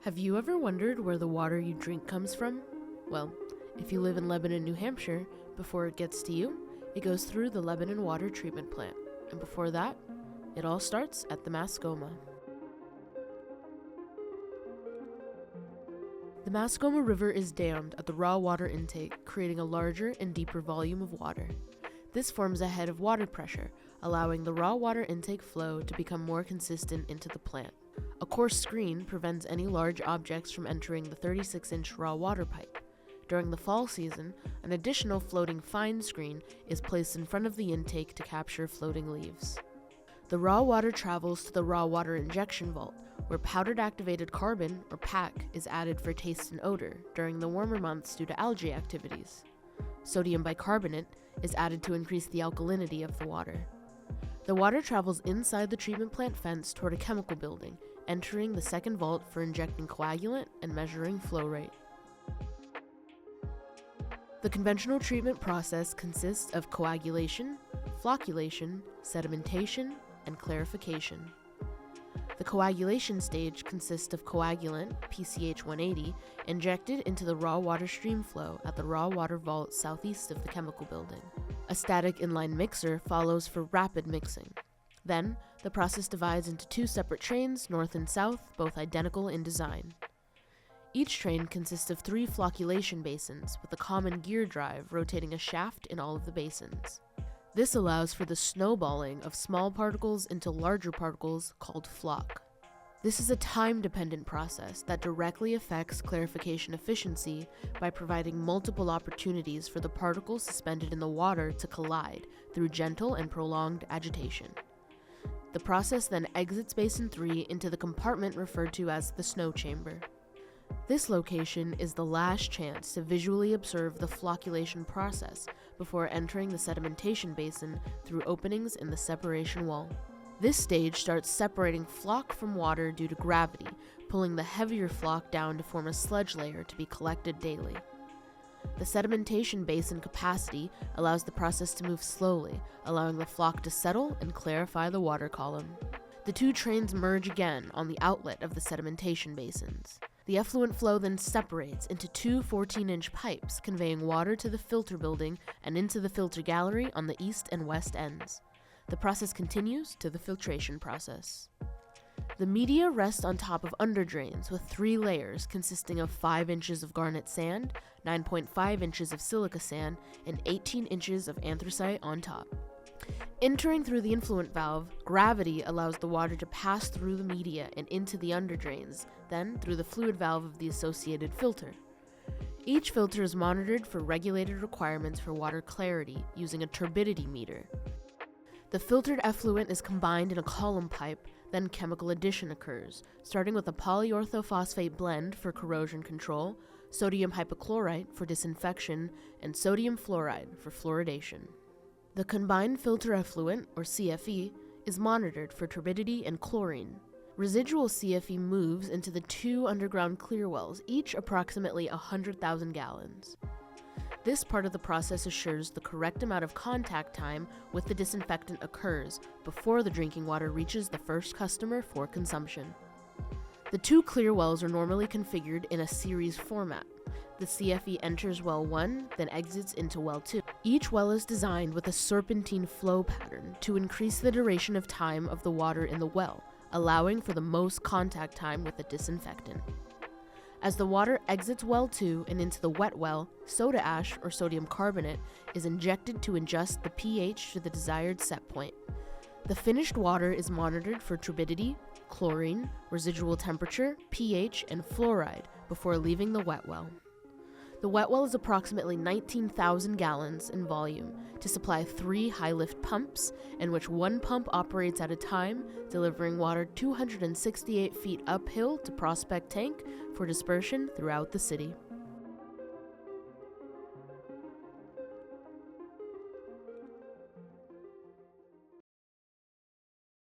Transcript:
Have you ever wondered where the water you drink comes from? Well, if you live in Lebanon, New Hampshire, before it gets to you, it goes through the Lebanon Water Treatment Plant. And before that, it all starts at the Mascoma. The Mascoma River is dammed at the raw water intake, creating a larger and deeper volume of water. This forms a head of water pressure, allowing the raw water intake flow to become more consistent into the plant. A coarse screen prevents any large objects from entering the 36-inch raw water pipe. During the fall season, an additional floating fine screen is placed in front of the intake to capture floating leaves. The raw water travels to the raw water injection vault, where powdered activated carbon, or PAC, is added for taste and odor during the warmer months due to algae activities. Sodium bicarbonate is added to increase the alkalinity of the water. The water travels inside the treatment plant fence toward a chemical building, entering the second vault for injecting coagulant and measuring flow rate. The conventional treatment process consists of coagulation, flocculation, sedimentation, and clarification. The coagulation stage consists of coagulant, PCH 180, injected into the raw water stream flow at the raw water vault southeast of the chemical building. A static inline mixer follows for rapid mixing. Then, the process divides into two separate trains, north and south, both identical in design. Each train consists of 3 flocculation basins, with a common gear drive rotating a shaft in all of the basins. This allows for the snowballing of small particles into larger particles called floc. This is a time-dependent process that directly affects clarification efficiency by providing multiple opportunities for the particles suspended in the water to collide through gentle and prolonged agitation. The process then exits Basin 3 into the compartment referred to as the snow chamber. This location is the last chance to visually observe the flocculation process before entering the sedimentation basin through openings in the separation wall. This stage starts separating floc from water due to gravity, pulling the heavier floc down to form a sludge layer to be collected daily. The sedimentation basin capacity allows the process to move slowly, allowing the floc to settle and clarify the water column. The two trains merge again on the outlet of the sedimentation basins. The effluent flow then separates into 2 14-inch pipes, conveying water to the filter building and into the filter gallery on the east and west ends. The process continues to the filtration process. The media rests on top of underdrains with 3 layers consisting of 5 inches of garnet sand, 9.5 inches of silica sand, and 18 inches of anthracite on top. Entering through the influent valve, gravity allows the water to pass through the media and into the underdrains, then through the fluid valve of the associated filter. Each filter is monitored for regulated requirements for water clarity using a turbidity meter. The filtered effluent is combined in a column pipe, then chemical addition occurs, starting with a polyorthophosphate blend for corrosion control, sodium hypochlorite for disinfection, and sodium fluoride for fluoridation. The combined filter effluent, or CFE, is monitored for turbidity and chlorine. Residual CFE moves into the 2 underground clear wells, each approximately 100,000 gallons. This part of the process assures the correct amount of contact time with the disinfectant occurs before the drinking water reaches the first customer for consumption. The 2 clear wells are normally configured in a series format. The CFE enters well 1, then exits into well 2. Each well is designed with a serpentine flow pattern to increase the duration of time of the water in the well, allowing for the most contact time with the disinfectant. As the water exits well 2 and into the wet well, soda ash or sodium carbonate is injected to adjust the pH to the desired set point. The finished water is monitored for turbidity, chlorine, residual temperature, pH, and fluoride before leaving the wet well. The wet well is approximately 19,000 gallons in volume to supply 3 high-lift pumps, in which 1 pump operates at a time, delivering water 268 feet uphill to Prospect Tank for dispersion throughout the city.